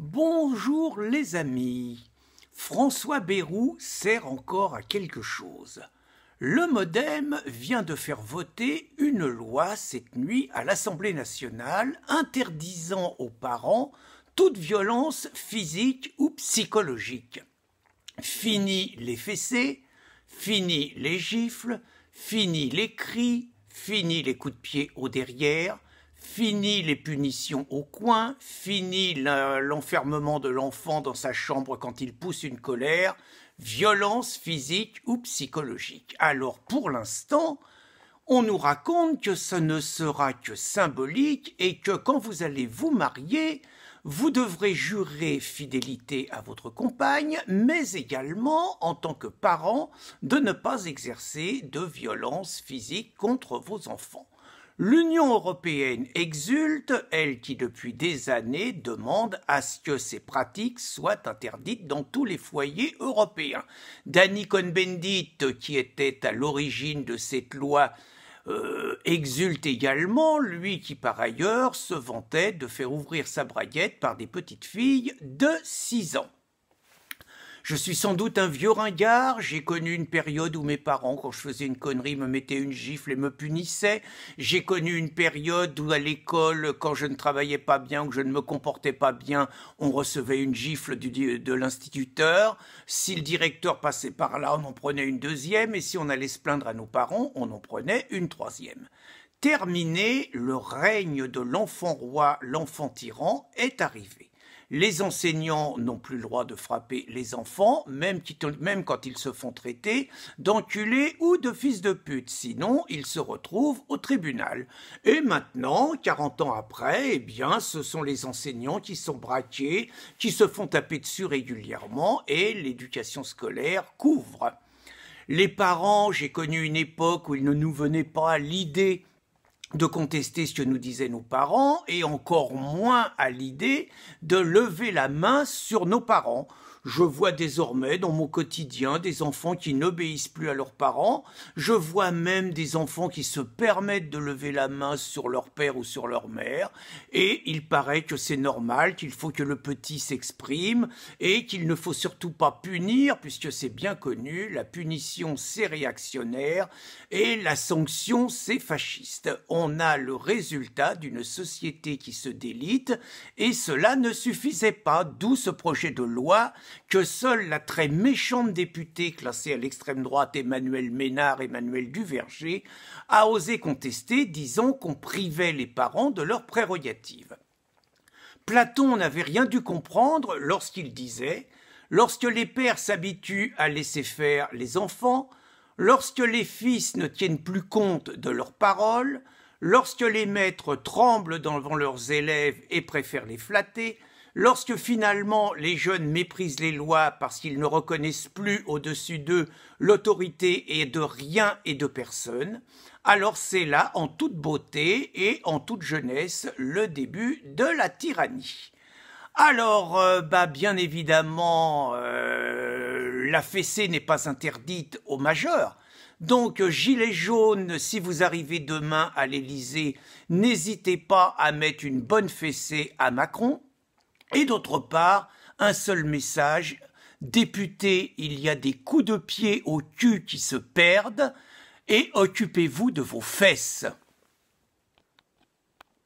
Bonjour les amis. François Bayrou sert encore à quelque chose. Le MoDem vient de faire voter une loi cette nuit à l'Assemblée nationale interdisant aux parents toute violence physique ou psychologique. Fini les fessées, fini les gifles, fini les cris, fini les coups de pied au derrière, fini les punitions au coin, fini l'enfermement de l'enfant dans sa chambre quand il pousse une colère, violence physique ou psychologique. Alors pour l'instant, on nous raconte que ce ne sera que symbolique et que quand vous allez vous marier, vous devrez jurer fidélité à votre compagne, mais également, en tant que parent, de ne pas exercer de violence physique contre vos enfants. L'Union européenne exulte, elle qui depuis des années demande à ce que ces pratiques soient interdites dans tous les foyers européens. Danny Cohn-Bendit, qui était à l'origine de cette loi, exulte également, lui qui par ailleurs se vantait de faire ouvrir sa braguette par des petites filles de 6 ans. Je suis sans doute un vieux ringard, j'ai connu une période où mes parents, quand je faisais une connerie, me mettaient une gifle et me punissaient. J'ai connu une période où à l'école, quand je ne travaillais pas bien ou que je ne me comportais pas bien, on recevait une gifle de l'instituteur. Si le directeur passait par là, on en prenait une deuxième, et si on allait se plaindre à nos parents, on en prenait une troisième. Terminé, le règne de l'enfant roi, l'enfant tyran est arrivé. Les enseignants n'ont plus le droit de frapper les enfants, même quand ils se font traiter d'enculés ou de fils de pute. Sinon, ils se retrouvent au tribunal. Et maintenant, 40 ans après, eh bien, ce sont les enseignants qui sont braqués, qui se font taper dessus régulièrement et l'éducation scolaire couvre. Les parents, j'ai connu une époque où il ne nous venait pas à l'idée de contester ce que nous disaient nos parents et encore moins à l'idée de lever la main sur nos parents. Je vois désormais dans mon quotidien des enfants qui n'obéissent plus à leurs parents. Je vois même des enfants qui se permettent de lever la main sur leur père ou sur leur mère. Et il paraît que c'est normal, qu'il faut que le petit s'exprime et qu'il ne faut surtout pas punir, puisque c'est bien connu, la punition c'est réactionnaire et la sanction c'est fasciste. On a le résultat d'une société qui se délite et cela ne suffisait pas, d'où ce projet de loi que seule la très méchante députée classée à l'extrême droite Emmanuelle Ménard, Emmanuelle Duverger, a osé contester, disant qu'on privait les parents de leurs prérogatives. Platon n'avait rien dû comprendre lorsqu'il disait « Lorsque les pères s'habituent à laisser faire les enfants, lorsque les fils ne tiennent plus compte de leurs paroles, lorsque les maîtres tremblent devant leurs élèves et préfèrent les flatter, lorsque finalement les jeunes méprisent les lois parce qu'ils ne reconnaissent plus au-dessus d'eux l'autorité et de rien et de personne, alors c'est là, en toute beauté et en toute jeunesse, le début de la tyrannie. Alors, bien évidemment, la fessée n'est pas interdite aux majeurs. Donc, gilets jaunes, si vous arrivez demain à l'Élysée, n'hésitez pas à mettre une bonne fessée à Macron. Et d'autre part, un seul message, députés, il y a des coups de pied au cul qui se perdent et occupez-vous de vos fesses.